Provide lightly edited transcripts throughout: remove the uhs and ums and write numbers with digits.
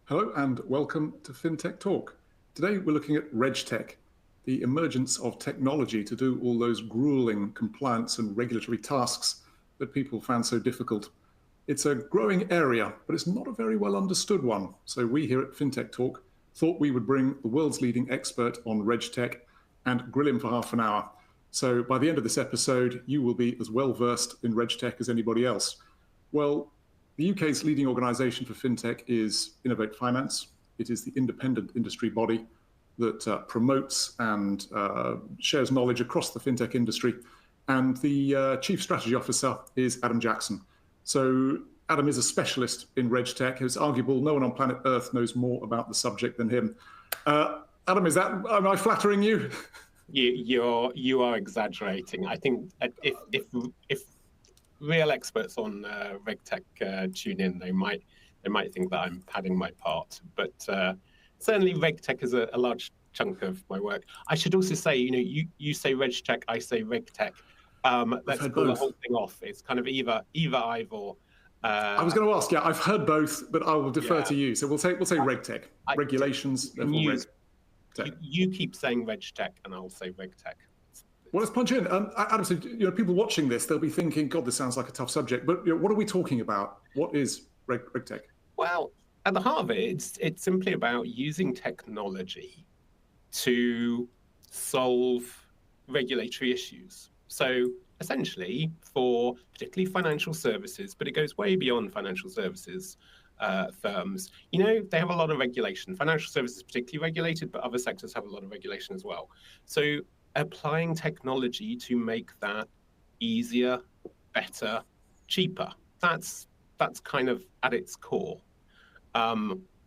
Hello and welcome to FinTechTalk. Today we're looking at RegTech, the emergence of technology to do all those grueling compliance and regulatory tasks that people found so difficult. It's a growing area, but it's not a very well understood one. So we here at FinTechTalk thought we would bring the world's leading expert on RegTech and grill him for half an hour. So by the end of this episode, you will be as well versed in RegTech as anybody else. Well, the UK's leading organisation for fintech is Innovate Finance. It is the independent industry body that promotes and shares knowledge across the fintech industry. And the Chief Strategy Officer is Adam Jackson. So Adam is a specialist in RegTech. It's arguable no one on planet Earth knows more about the subject than him. Adam, am I flattering you? You are exaggerating. I think if real experts on RegTech tune in, they might think that I'm padding my part. But certainly RegTech is a large chunk of my work. I should also say, you say RegTech, I say RegTech. Let's call the whole thing off. It's kind of either either. I was going to ask, I've heard both, but I will defer to you. So we'll say RegTech, regulations. You keep saying RegTech, and I'll say RegTech. Well, let's punch in. Adam said, people watching this, they'll be thinking, God, this sounds like a tough subject. But what are we talking about? What is RegTech? Well, at the heart of it, it's simply about using technology to solve regulatory issues. So essentially, for particularly financial services, but it goes way beyond financial services firms, they have a lot of regulation. Financial services particularly regulated, but other sectors have a lot of regulation as well. So applying technology to make that easier, better, cheaper. That's kind of at its core.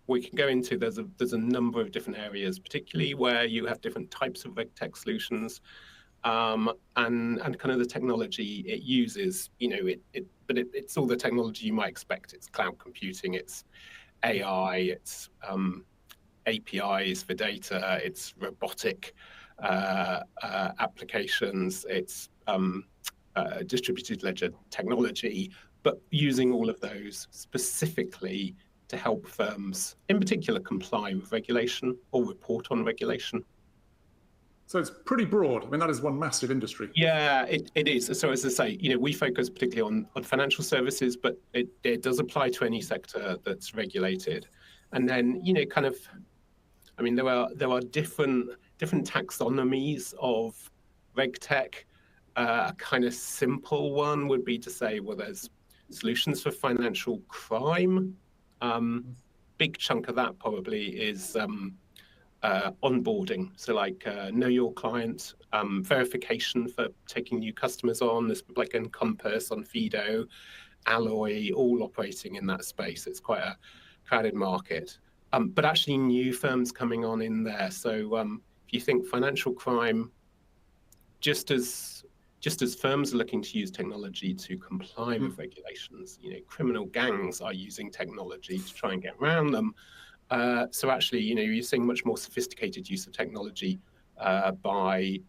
We can go into, there's a number of different areas, particularly where you have different types of RegTech solutions, and kind of the technology it uses. But it's all the technology you might expect. It's cloud computing, it's AI, it's APIs for data, it's robotic applications, it's distributed ledger technology, but using all of those specifically to help firms, in particular, comply with regulation or report on regulation. So it's pretty broad. I mean, that is one massive industry. Yeah, it is. So as I say, we focus particularly on financial services, but it does apply to any sector that's regulated. And then, there are different taxonomies of RegTech. A kind of simple one would be to say, well, there's solutions for financial crime. Big chunk of that probably is onboarding. So like know your client, verification for taking new customers on. There's like Encompass on Fido, Alloy, all operating in that space. It's quite a crowded market. But actually new firms coming on in there. So if you think financial crime, just as firms are looking to use technology to comply with regulations, criminal gangs are using technology to try and get around them. So actually, you're seeing much more sophisticated use of technology by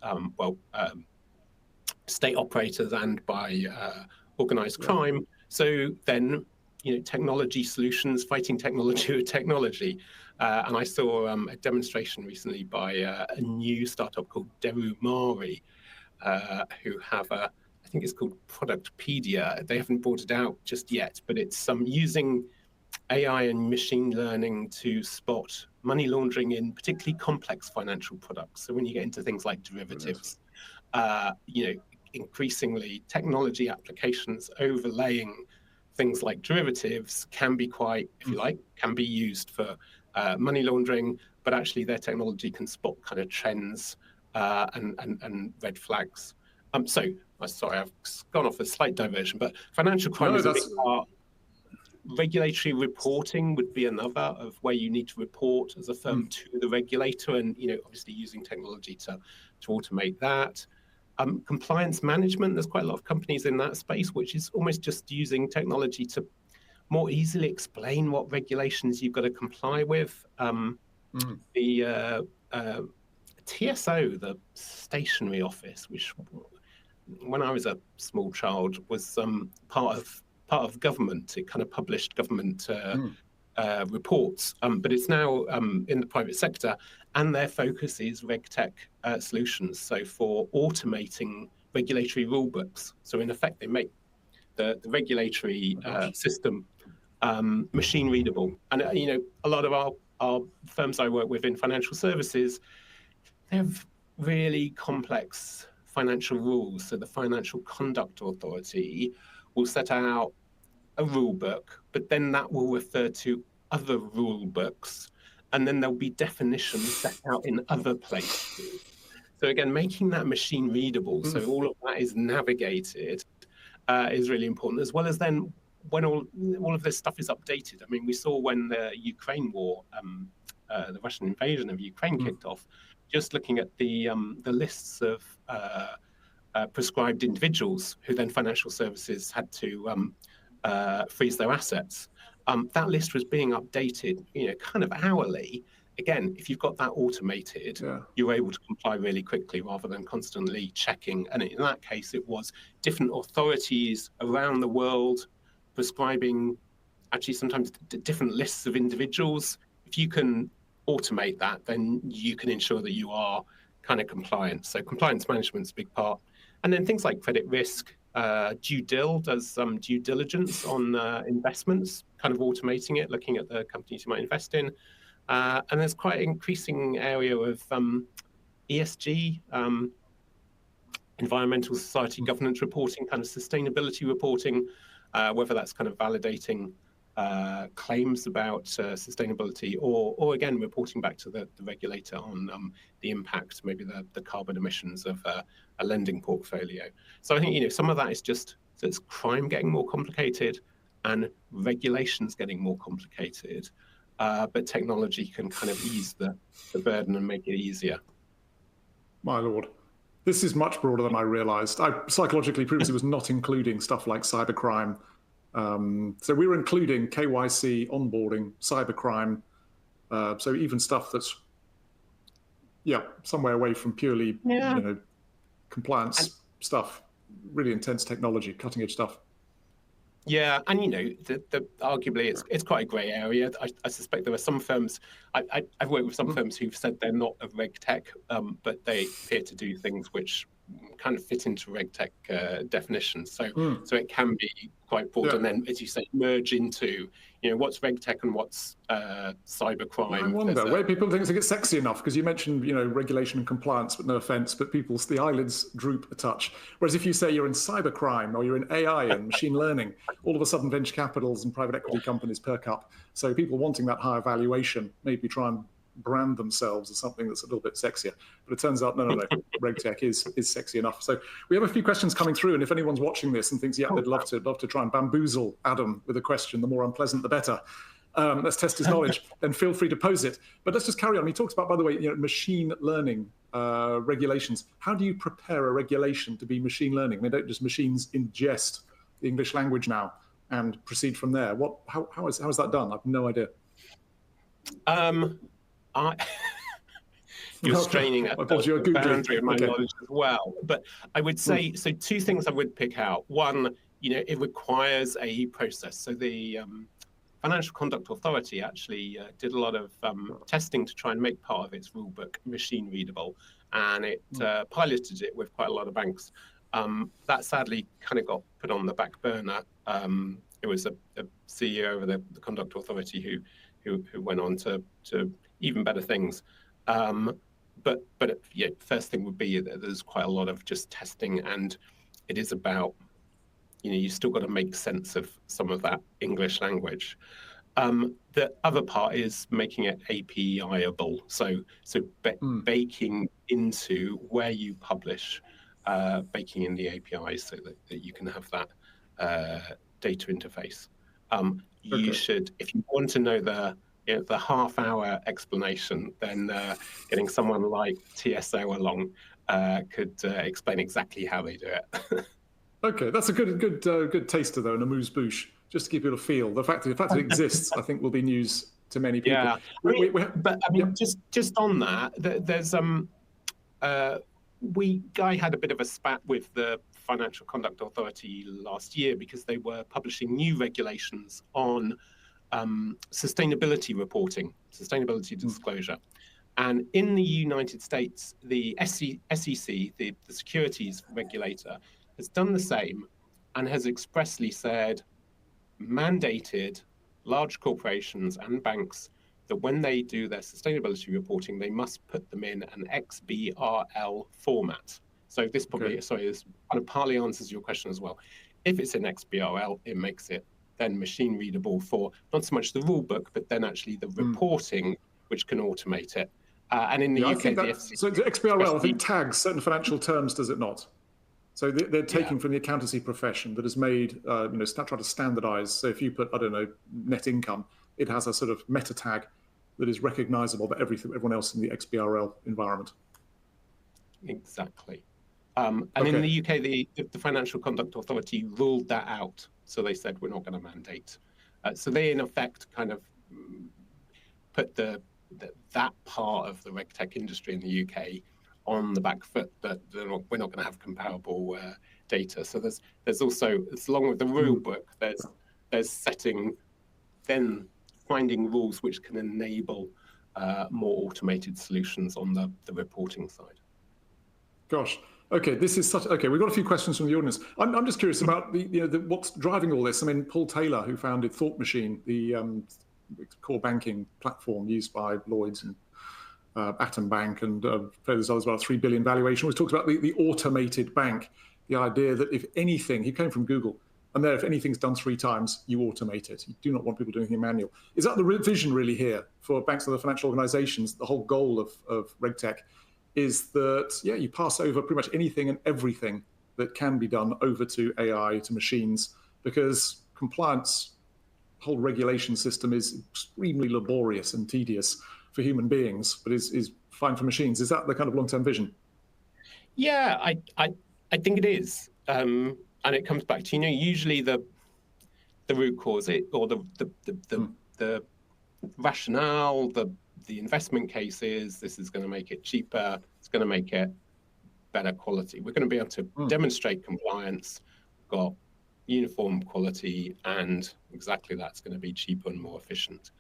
state operators and by organized crime. So then, technology solutions, fighting technology with technology. And I saw a demonstration recently by a new startup called Derumari, who have I think it's called Productpedia. They haven't brought it out just yet, but it's using AI and machine learning to spot money laundering in particularly complex financial products. So when you get into things like derivatives, increasingly technology applications overlaying things like derivatives can be quite, if you like, can be used for money laundering, but actually their technology can spot kind of trends and red flags. Sorry, I've gone off a slight diversion, but financial crime is a big part. Regulatory reporting would be another of where you need to report as a firm to the regulator, and obviously using technology to automate that. Compliance management, there's quite a lot of companies in that space, which is almost just using technology to more easily explain what regulations you've got to comply with. The TSO, the stationery office, which when I was a small child was part of government. It kind of published government reports, but it's now in the private sector, and their focus is RegTech solutions. So for automating regulatory rule books. So in effect, they make the regulatory system machine readable. And a lot of our firms I work with in financial services, they have really complex financial rules. So the Financial Conduct Authority will set out a rule book, but then that will refer to other rule books, and then there'll be definitions set out in other places. So again, making that machine readable, so all of that is navigated, is really important, as well as then when all of this stuff is updated. I mean, we saw when the Ukraine war, the Russian invasion of Ukraine kicked off, just looking at the lists of prescribed individuals who then financial services had to freeze their assets. That list was being updated, kind of hourly. Again, if you've got that automated, you're able to comply really quickly rather than constantly checking. And in that case, it was different authorities around the world prescribing actually sometimes different lists of individuals. If you can automate that, then you can ensure that you are kind of compliant. So compliance management's a big part. And then things like credit risk, DueDil does some due diligence on investments, kind of automating it, looking at the companies you might invest in. And there's quite an increasing area of ESG, environmental society governance reporting, kind of sustainability reporting, whether that's kind of validating claims about sustainability or again, reporting back to the regulator on the impact, maybe the carbon emissions of a lending portfolio. So I think, some of that is just, so it's crime getting more complicated and regulations getting more complicated. But technology can kind of ease the burden and make it easier. My Lord. This is much broader than I realized. I psychologically previously was not including stuff like cybercrime. So we were including KYC, onboarding, cybercrime. So even stuff that's, some way away from purely, compliance stuff, really intense technology, cutting edge stuff. Yeah, and arguably it's quite a grey area. I suspect there are some firms. I've worked with some firms who've said they're not a RegTech, but they appear to do things which kind of fit into RegTech definitions. So it can be quite broad, and then, as you say, merge into what's RegTech and what's cybercrime. I wonder where people think it's sexy enough, because you mentioned regulation and compliance, but no offense, but the eyelids droop a touch. Whereas if you say you're in cybercrime or you're in AI and machine learning, all of a sudden venture capitals and private equity companies perk up. So people wanting that higher valuation maybe try and brand themselves as something that's a little bit sexier. But it turns out, no, RegTech is sexy enough. So we have a few questions coming through, and if anyone's watching this and thinks, they'd love to try and bamboozle Adam with a question, the more unpleasant, the better. Let's test his knowledge, then feel free to pose it. But let's just carry on. He talks about, by the way, machine learning regulations. How do you prepare a regulation to be machine learning? I mean, don't just machines ingest the English language now and proceed from there? How is that done? I have no idea. You're straining at the boundary of my knowledge as well. But I would say, so two things I would pick out. One, it requires a process. So the Financial Conduct Authority actually did a lot of testing to try and make part of its rulebook machine readable, and it piloted it with quite a lot of banks. That sadly kind of got put on the back burner. It was a CEO of the Conduct Authority who went on to even better things. But first thing would be that there's quite a lot of just testing, and it is about, you still got to make sense of some of that English language. The other part is making it API-able, so baking into where you publish, baking in the APIs so that you can have that data interface. You should, if you want to know the half-hour explanation, then getting someone like TSO along could explain exactly how they do it. Okay, that's a good taster though, and amuse-bouche, just to give you a feel. The fact that it exists, I think, will be news to many people. Yeah, just on that, there's Guy had a bit of a spat with the Financial Conduct Authority last year because they were publishing new regulations on sustainability reporting, sustainability disclosure. And in the United States, the SEC, the securities regulator, has done the same and has expressly said, mandated large corporations and banks that when they do their sustainability reporting, they must put them in an XBRL format. So this probably, this kind of partly answers your question as well. If it's in XBRL, it makes it then machine readable for not so much the rule book, but then actually the reporting, which can automate it. And in the UK, the FCC... So the XBRL, I think, tags certain financial terms, does it not? So they're taking from the accountancy profession that has made, trying to standardize. So if you put, I don't know, net income, it has a sort of meta tag that is recognizable by everyone else in the XBRL environment. Exactly. And in the UK, the Financial Conduct Authority ruled that out. So they said, we're not going to mandate. So they, in effect, kind of put that part of the RegTech industry in the UK on the back foot, that we're not going to have comparable data. So there's also, as along with the rule book, there's setting, then finding rules which can enable more automated solutions on the reporting side. Gosh. Okay, this is such. Okay, we've got a few questions from the audience. I'm just curious about what's driving all this. I mean, Paul Taylor, who founded Thought Machine, the core banking platform used by Lloyds and Atom Bank, and there's others, about 3 billion valuation, always talks about the automated bank. The idea that if anything, he came from Google, and there, if anything's done 3 times, you automate it. You do not want people doing anything manual. Is that the vision really here for banks and other financial organizations? The whole goal of RegTech is that, you pass over pretty much anything and everything that can be done over to AI, to machines, because compliance, whole regulation system is extremely laborious and tedious for human beings, but is fine for machines. Is that the kind of long-term vision? Yeah, I think it is. And it comes back to, usually the root cause, or the rationale, the investment case is this is going to make it cheaper, it's going to make it better quality. We're going to be able to demonstrate compliance, got uniform quality, and exactly that's going to be cheaper and more efficient.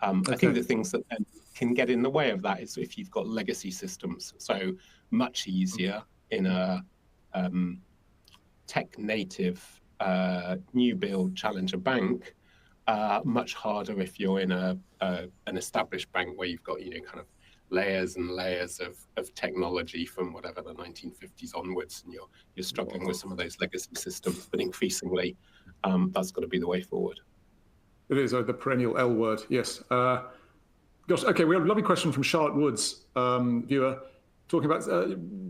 I think the things that then can get in the way of that is if you've got legacy systems. So much easier in a tech native new build challenger bank. Much harder if you're in an established bank where you've got kind of layers and layers of technology from whatever the 1950s onwards, and you're struggling with some of those legacy systems. But increasingly, that's got to be the way forward. It is the perennial L word, yes. Gosh, okay, we have a lovely question from Charlotte Woods, viewer, talking about,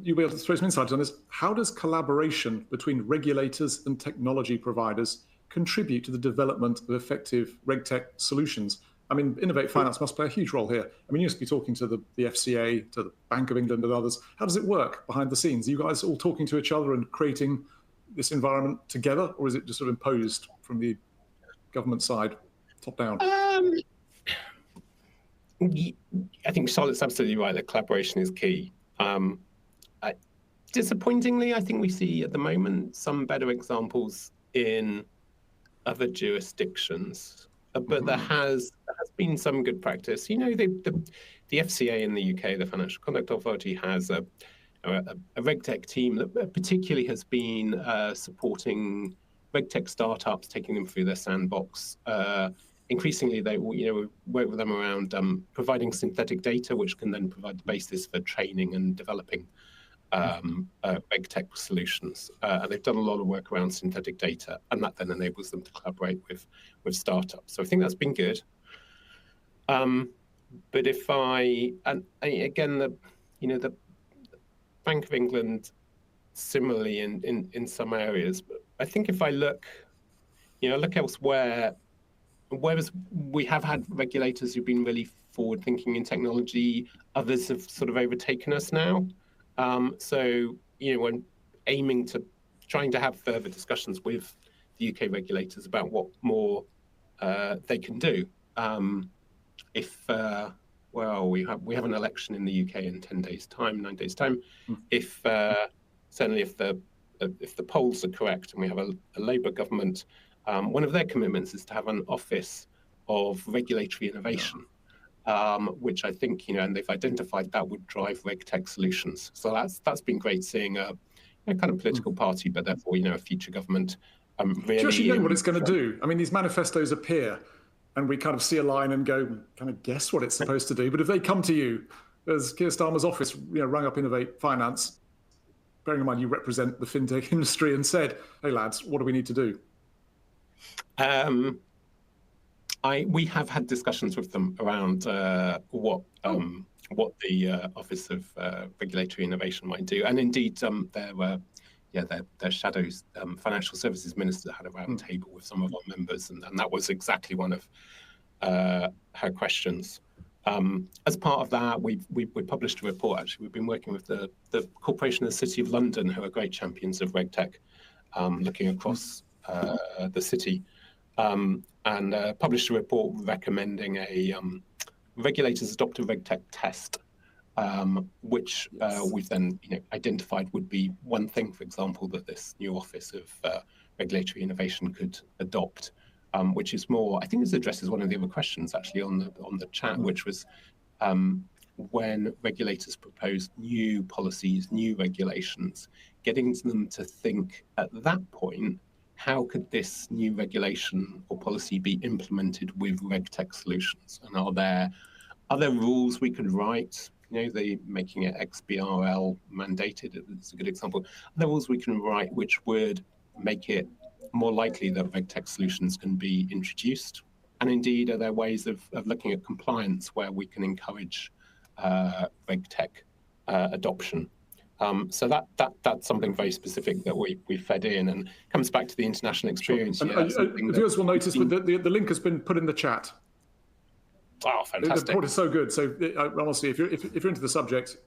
you'll be able to throw some insights on this. How does collaboration between regulators and technology providers contribute to the development of effective RegTech solutions? I mean, Innovate Finance must play a huge role here. I mean, you must be talking to the FCA, to the Bank of England and others. How does it work behind the scenes? Are you guys all talking to each other and creating this environment together, or is it just sort of imposed from the government side, top down? I think Charlotte's absolutely right that collaboration is key. Disappointingly, I think we see at the moment some better examples in other jurisdictions, but there has been some good practice. The FCA in the UK, the Financial Conduct Authority, has a RegTech team that particularly has been supporting RegTech startups, taking them through their sandbox. Increasingly, they work with them around providing synthetic data, which can then provide the basis for training and developing RegTech solutions. And they've done a lot of work around synthetic data, and that then enables them to collaborate with startups. So I think that's been good. But again, the Bank of England similarly in some areas. But I think if I look elsewhere, whereas we have had regulators who've been really forward-thinking in technology, others have sort of overtaken us now. So when trying to have further discussions with the UK regulators about what more they can do. We have an election in the UK in 9 days' time. Certainly if the polls are correct and we have a Labour government, one of their commitments is to have an office of regulatory innovation, which I think, and they've identified that would drive RegTech solutions. So that's been great seeing a kind of political party, but therefore, a future government really. Do you actually know what it's going to do? I mean, these manifestos appear and we kind of see a line and go, kind of guess what it's supposed to do. But if they come to you, as Keir Starmer's office rang up Innovate Finance, bearing in mind you represent the fintech industry, and said, hey lads, what do we need to do? We have had discussions with them around what the Office of Regulatory Innovation might do, and indeed their shadows financial services minister had a round table with some of our members, and that was exactly one of her questions. As part of that, we published a report. Actually, we've been working with the Corporation of the City of London, who are great champions of RegTech, looking across the city. And published a report recommending a regulators adopt a RegTech test, which we've then identified would be one thing, for example, that this new Office of Regulatory Innovation could adopt, which is more, I think this addresses one of the other questions actually on the chat, which was when regulators propose new policies, new regulations, getting them to think at that point, how could this new regulation or policy be implemented with RegTech solutions? And are there other rules we could write? The making it XBRL mandated is a good example. Are there rules we can write which would make it more likely that RegTech solutions can be introduced? And indeed, are there ways of looking at compliance where we can encourage RegTech adoption? So that's something very specific that we fed in, and comes back to the international experience. Sure. And viewers will notice that the link has been put in the chat. Oh, fantastic! The report is so good. So honestly, if you're into the subject,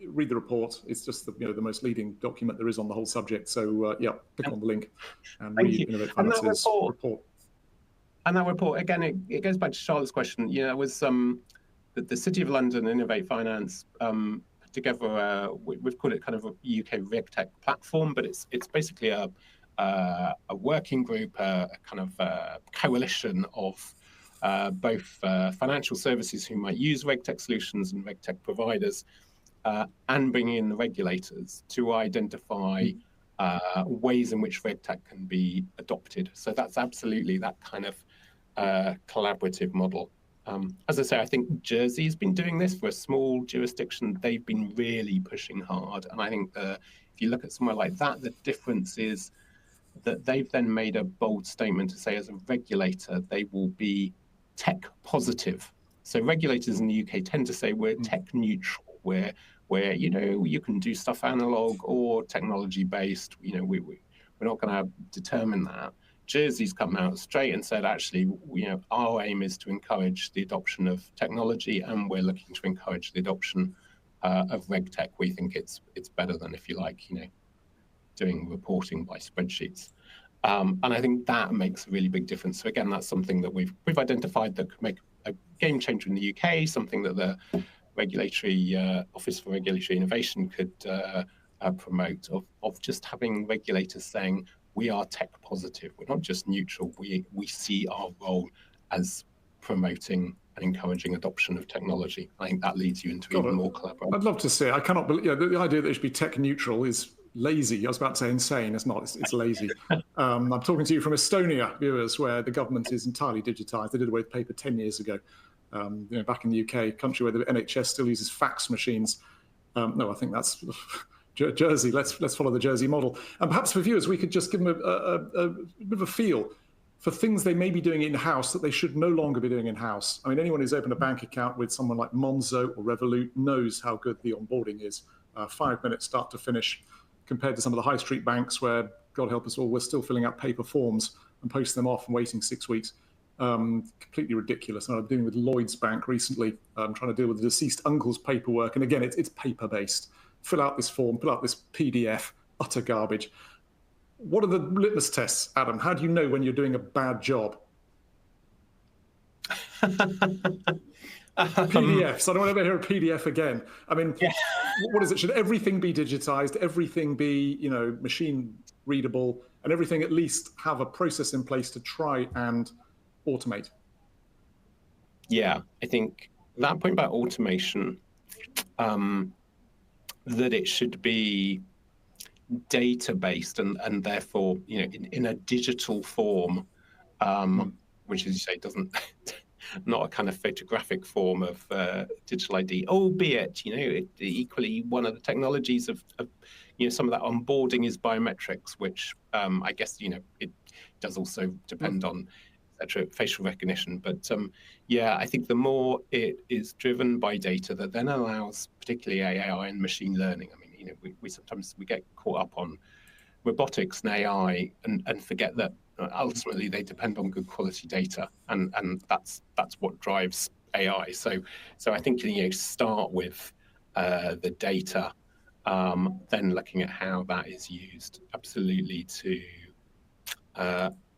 read the report. It's just the most leading document there is on the whole subject. So click on the link and read Innovate Finance's report. And that report again, it goes back to Charlotte's question. It was the City of London, Innovate Finance. Together, we've called it kind of a UK RegTech platform, but it's basically a working group, a kind of coalition of both financial services who might use RegTech solutions and RegTech providers, and bring in the regulators to identify ways in which RegTech can be adopted. So that's absolutely that kind of collaborative model. As I say, I think Jersey's been doing this for a small jurisdiction. They've been really pushing hard. And I think if you look at somewhere like that, the difference is that they've then made a bold statement to say, as a regulator, they will be tech positive. So regulators in the UK tend to say we're tech neutral, where you can do stuff analog or technology based. We're not going to determine that. Jersey's come out straight and said, actually, our aim is to encourage the adoption of technology, and we're looking to encourage the adoption of RegTech. We think it's better than, if you like, doing reporting by spreadsheets. And I think that makes a really big difference. So again, that's something that we've identified that could make a game changer in the UK, something that the Regulatory Office for Regulatory Innovation could promote, of just having regulators saying, we are tech positive. We're not just neutral. We see our role as promoting and encouraging adoption of technology. I think that leads you into even more collaboration. I'd love to see it. I cannot believe the idea that it should be tech neutral is lazy. I was about to say insane. It's not. It's lazy. I'm talking to you from Estonia, viewers, where the government is entirely digitized. They did away with paper 10 years ago. Back in the UK, country where the NHS still uses fax machines. No, I think that's Jersey. Let's follow the Jersey model. And perhaps for viewers, we could just give them a bit of a feel for things they may be doing in-house that they should no longer be doing in-house. I mean, anyone who's opened a bank account with someone like Monzo or Revolut knows how good the onboarding is. 5 minutes start to finish, compared to some of the high street banks where, God help us all, we're still filling out paper forms and posting them off and waiting 6 weeks. Completely ridiculous. And I'm dealing with Lloyds Bank recently, trying to deal with the deceased uncle's paperwork. And again, it's paper-based. Fill out this form, fill out this PDF, utter garbage. What are the litmus tests, Adam? How do you know when you're doing a bad job? PDFs. I don't want to ever hear a PDF again. I mean, what is it? Should everything be digitized? Everything be, machine readable, and everything at least have a process in place to try and automate? Yeah, I think that point about automation, that it should be data based and therefore, in a digital form, Mm, which, as you say, doesn't not a kind of photographic form of digital ID, albeit, equally one of the technologies of some of that onboarding is biometrics, which I guess, it does also mm, depend on facial recognition. But yeah, I think the more it is driven by data that then allows particularly AI and machine learning. I mean, we sometimes we get caught up on robotics and AI and forget that ultimately they depend on good quality data, and that's what drives AI. So I think start with the data, then looking at how that is used absolutely to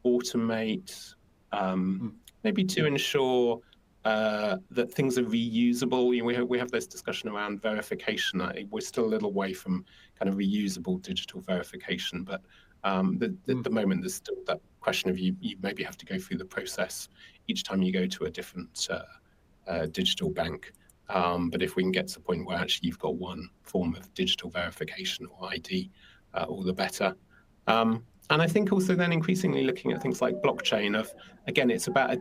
automate, mm. maybe to ensure that things are reusable. We have this discussion around verification. We're still a little way from kind of reusable digital verification, but at the moment there's still that question of you maybe have to go through the process each time you go to a different digital bank. But if we can get to the point where actually you've got one form of digital verification or ID, all the better. And I think also then increasingly looking at things like blockchain of, again, it's about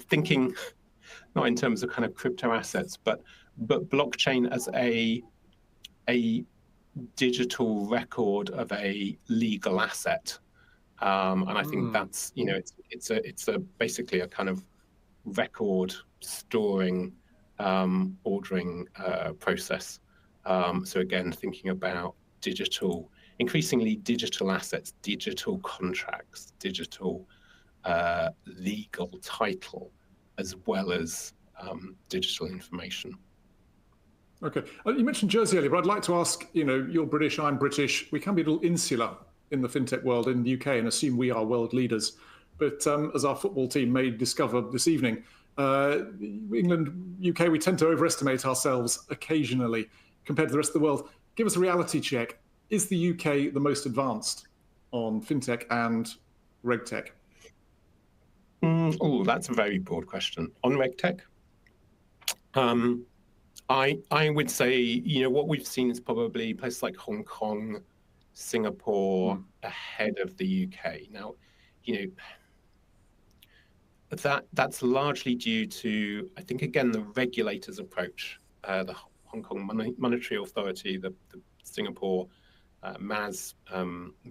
thinking not in terms of kind of crypto assets, but blockchain as a digital record of a legal asset. And I think that's, it's a basically a kind of record storing, ordering process. So again, thinking about increasingly digital assets, digital contracts, digital legal title, as well as digital information. Okay. You mentioned Jersey earlier, but I'd like to ask, you're British, I'm British. We can be a little insular in the fintech world in the UK and assume we are world leaders. But as our football team may discover this evening, England, UK, we tend to overestimate ourselves occasionally compared to the rest of the world. Give us a reality check. Is the UK the most advanced on fintech and regtech? Oh, that's a very broad question. On regtech, I would say, what we've seen is probably places like Hong Kong, Singapore ahead of the UK. Now, that's largely due to, I think, again, the regulator's approach. The Hong Kong Monetary Authority, the Singapore MAS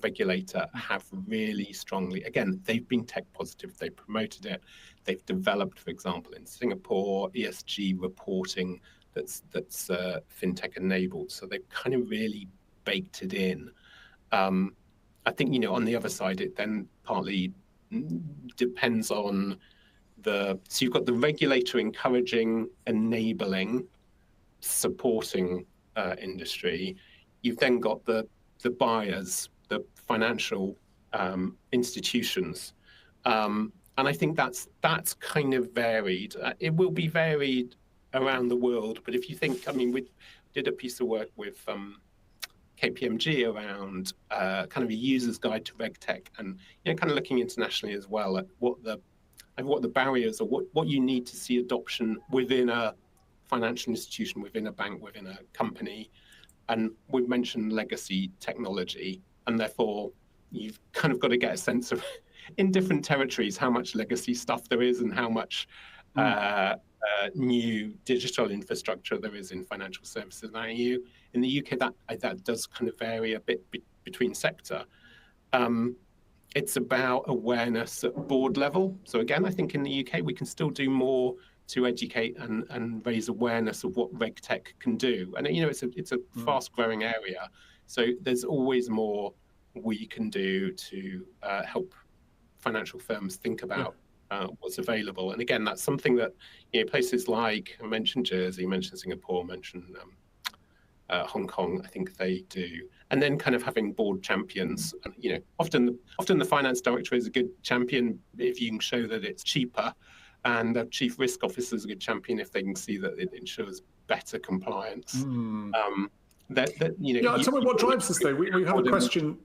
regulator have really strongly, again, they've been tech positive, they've promoted it, they've developed, for example, in Singapore, ESG reporting that's fintech enabled. So they've kind of really baked it in. I think, on the other side, it then partly depends on so you've got the regulator encouraging, enabling, supporting industry. You've then got the buyers, the financial institutions, and I think that's kind of varied. It will be varied around the world, but if you think, I mean, we did a piece of work with KPMG around kind of a user's guide to regtech, and kind of looking internationally as well at what the barriers or what you need to see adoption within a financial institution, within a bank, within a company. And we've mentioned legacy technology, and therefore you've kind of got to get a sense of, in different territories, how much legacy stuff there is and how much new digital infrastructure there is in financial services. Now, in the UK, that does kind of vary a bit between sector. It's about awareness at board level. So again, I think in the UK, we can still do more to educate and raise awareness of what regtech can do. And it's a fast growing area. So there's always more we can do to help financial firms think about what's available. And again, that's something that places like, I mentioned Jersey, mentioned Singapore, mentioned Hong Kong, I think they do. And then kind of having board champions. Often the finance director is a good champion if you can show that it's cheaper, and the chief risk officer is a good champion if they can see that it ensures better compliance. Tell me what drives this, though. We have a question.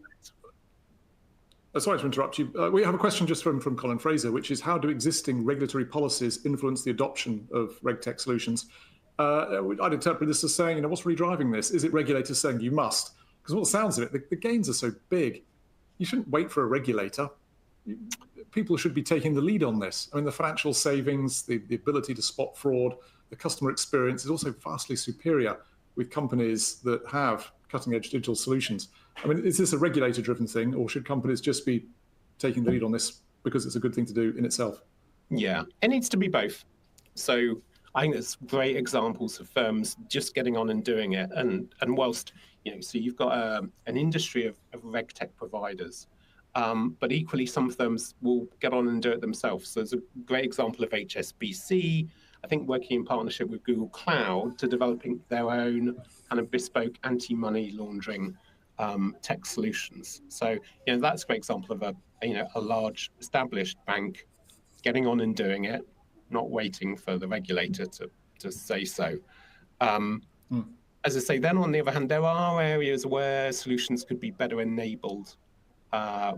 Sorry to interrupt you. We have a question just from Colin Fraser, which is how do existing regulatory policies influence the adoption of RegTech solutions? I'd interpret this as saying, what's really driving this? Is it regulators saying you must? Because all the sounds of it, the gains are so big. You shouldn't wait for a regulator. People should be taking the lead on this. I mean, the financial savings, the ability to spot fraud, the customer experience is also vastly superior with companies that have cutting-edge digital solutions. I mean, is this a regulator-driven thing, or should companies just be taking the lead on this because it's a good thing to do in itself? Yeah, it needs to be both. So I think there's great examples of firms just getting on and doing it. And whilst, so you've got an industry of RegTech providers, but equally some firms will get on and do it themselves. So there's a great example of HSBC, I think working in partnership with Google Cloud to developing their own kind of bespoke anti-money laundering tech solutions. So, that's a great example of a large established bank getting on and doing it, not waiting for the regulator to say so. As I say, then on the other hand, there are areas where solutions could be better enabled,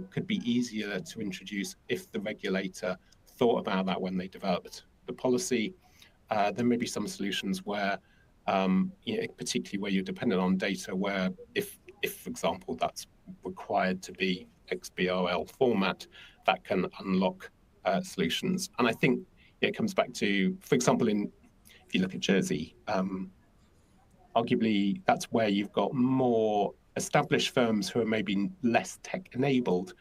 could be easier to introduce if the regulator thought about that when they developed the policy. There may be some solutions where, particularly where you're dependent on data, where if, for example, that's required to be XBRL format, that can unlock solutions. And I think it comes back to, for example, if you look at Jersey, arguably that's where you've got more established firms who are maybe less tech enabled,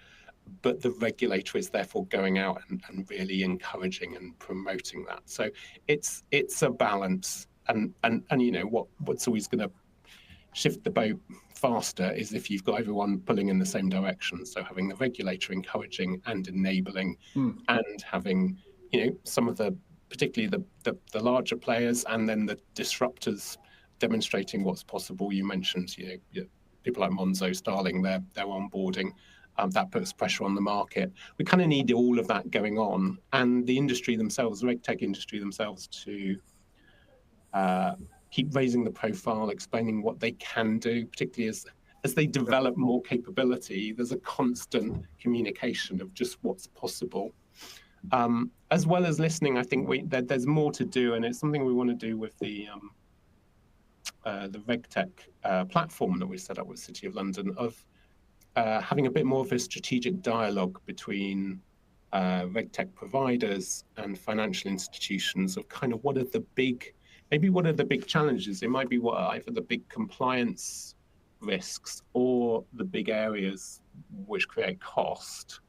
but the regulator is therefore going out and really encouraging and promoting that. So it's a balance, and what's always going to shift the boat faster is if you've got everyone pulling in the same direction. So having the regulator encouraging and enabling, and having some of the, particularly the larger players, and then the disruptors demonstrating what's possible. You mentioned people like Monzo, Starling, they're onboarding. That puts pressure on the market. We kind of need all of that going on, and the industry themselves, the RegTech industry themselves, to keep raising the profile, explaining what they can do, particularly as they develop more capability. There's a constant communication of just what's possible, as well as listening. I think there's more to do, and it's something we want to do with the RegTech platform that we set up with City of London, of having a bit more of a strategic dialogue between RegTech providers and financial institutions of kind of what are the big challenges. It might be what are either the big compliance risks or the big areas which create cost,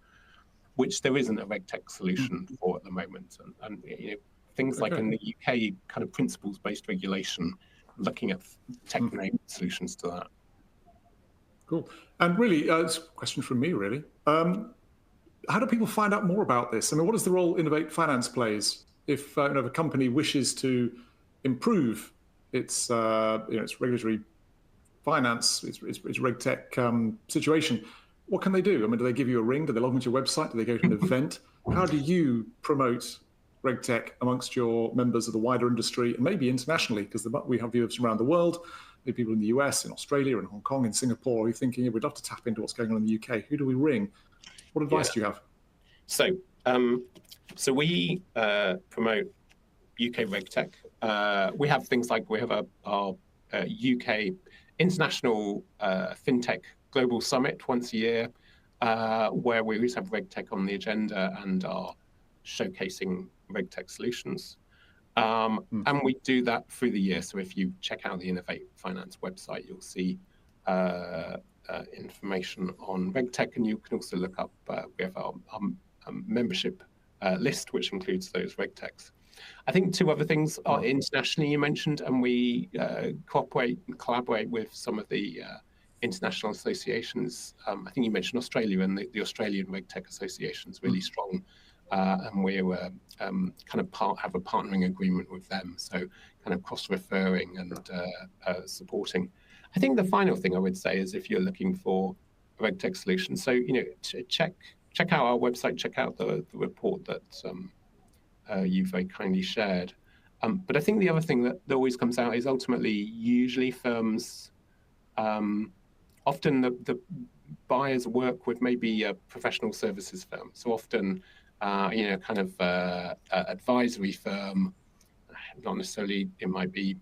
which there isn't a RegTech solution for at the moment. And things like in the UK, kind of principles-based regulation, looking at tech-enabled solutions to that. Cool. And really, it's a question from me, really. How do people find out more about this? I mean, what is the role Innovate Finance plays if a company wishes to improve its regulatory finance, its RegTech situation? What can they do? I mean, do they give you a ring? Do they log into your website? Do they go to an event? How do you promote RegTech amongst your members of the wider industry, and maybe internationally, because we have viewers from around the world, maybe people in the US, in Australia, in Hong Kong, in Singapore, are thinking, we'd love to tap into what's going on in the UK. Who do we ring? What advice do you have? So we promote UK RegTech. We have things like, we have our UK International FinTech Global Summit once a year, where we always have RegTech on the agenda and are showcasing RegTech solutions. And we do that through the year. So if you check out the Innovate Finance website, you'll see information on RegTech, and you can also look up, we have our membership list, which includes those RegTechs. I think two other things are internationally you mentioned, and we cooperate and collaborate with some of the international associations. I think you mentioned Australia, and the Australian RegTech Association is really strong. And we're kind of have a partnering agreement with them, so kind of cross-referring and supporting. I think the final thing I would say is, if you're looking for a RegTech solution, so check out our website, check out the report that you very kindly shared. But I think the other thing that always comes out is ultimately, usually firms, often the buyers work with maybe a professional services firm. So often, kind of advisory firm, not necessarily, it might be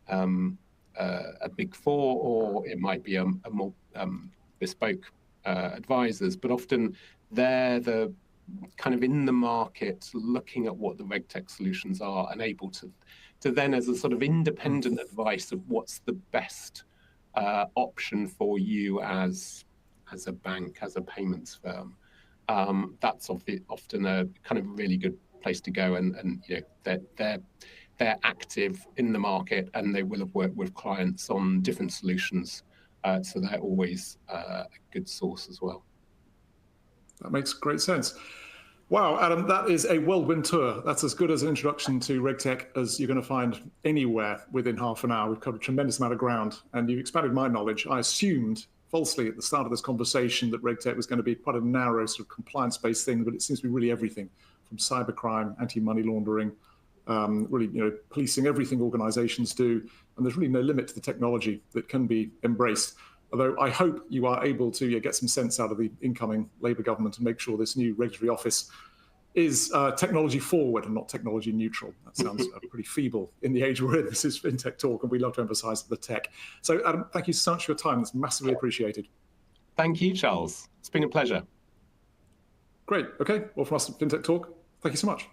a big four, or it might be a more bespoke advisors, but often they're the kind of in the market looking at what the RegTech solutions are and able to then, as a sort of independent advice of what's the best option for you as a bank, as a payments firm. That's often a kind of really good place to go, and they're active in the market, and they will have worked with clients on different solutions, so they're always a good source as well. That makes great sense. Wow, Adam, that is a whirlwind tour. That's as good as an introduction to RegTech as you're going to find anywhere within half an hour. We've covered a tremendous amount of ground, and you've expanded my knowledge. I assumed falsely at the start of this conversation that RegTech was going to be quite a narrow sort of compliance-based thing, but it seems to be really everything from cybercrime, anti-money laundering, really, policing everything organizations do. And there's really no limit to the technology that can be embraced. Although I hope you are able to get some sense out of the incoming Labour government and make sure this new regulatory office is technology forward and not technology neutral. That sounds pretty feeble in the age we're in. This is FinTech Talk, and we love to emphasize the tech. So Adam, thank you so much for your time. It's massively appreciated. Thank you, Charles. It's been a pleasure. Great. Okay. Well, from us at FinTech Talk, thank you so much.